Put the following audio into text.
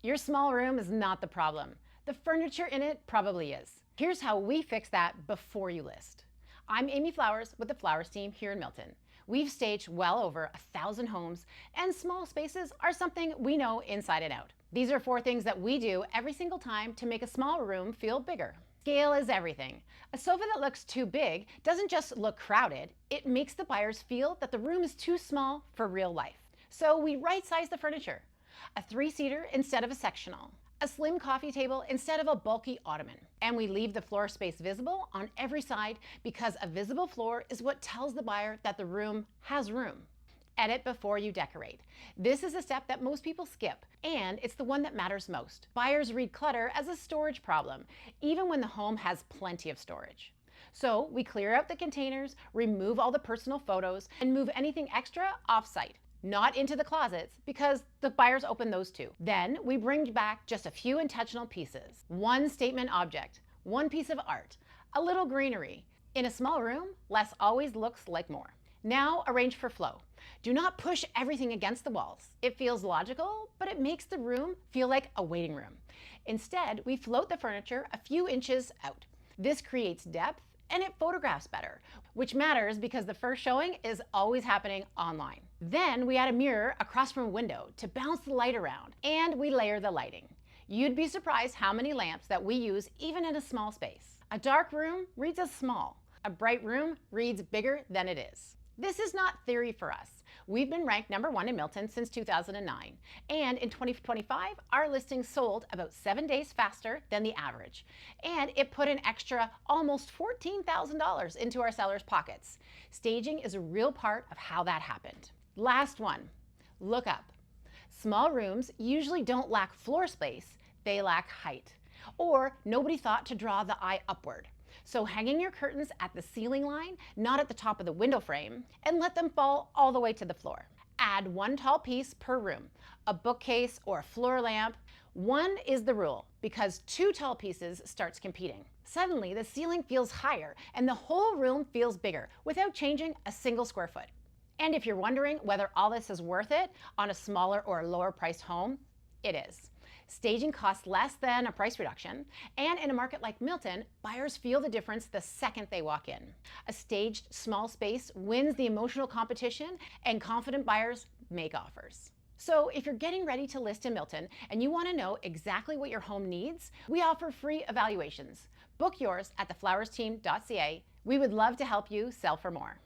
Your small room is not the problem. The furniture in it probably is. Here's how we fix that before you list. I'm Amy Flowers with the Flowers team here in Milton. We've staged well over 1,000 homes, and small spaces are something we know inside and out. These are 4 things that we do every single time to make a small room feel bigger. Scale is everything. A sofa that looks too big doesn't just look crowded, it makes the buyers feel that the room is too small for real life. So we right-size the furniture. A 3-seater instead of a sectional. A slim coffee table instead of a bulky ottoman. And we leave the floor space visible on every side because a visible floor is what tells the buyer that the room has room. Edit before you decorate. This is a step that most people skip, and it's the one that matters most. Buyers read clutter as a storage problem, even when the home has plenty of storage. So we clear out the containers, remove all the personal photos, and move anything extra off-site. Not into the closets, because the buyers open those too. Then we bring back just a few intentional pieces. One statement object, one piece of art, a little greenery. In a small room, less always looks like more. Now arrange for flow. Do not push everything against the walls. It feels logical, but it makes the room feel like a waiting room. Instead, we float the furniture a few inches out. This creates depth and it photographs better, which matters because the first showing is always happening online. Then we add a mirror across from a window to bounce the light around, and we layer the lighting. You'd be surprised how many lamps that we use even in a small space. A dark room reads as small. A bright room reads bigger than it is. This is not theory for us. We've been ranked #1 in Milton since 2009, and in 2025, our listings sold about 7 days faster than the average, and it put an extra almost $14,000 into our sellers' pockets. Staging is a real part of how that happened. Last one, look up. Small rooms usually don't lack floor space, they lack height, or nobody thought to draw the eye upward. So hanging your curtains at the ceiling line, not at the top of the window frame, and let them fall all the way to the floor. Add 1 tall piece per room, a bookcase or a floor lamp. 1 is the rule because 2 tall pieces starts competing. Suddenly the ceiling feels higher and the whole room feels bigger without changing a single square foot. And if you're wondering whether all this is worth it on a smaller or lower priced home, it is. Staging costs less than a price reduction, and in a market like Milton, buyers feel the difference the second they walk in. A staged small space wins the emotional competition, and confident buyers make offers. So if you're getting ready to list in Milton and you want to know exactly what your home needs, we offer free evaluations. Book yours at theflowersteam.ca. We would love to help you sell for more.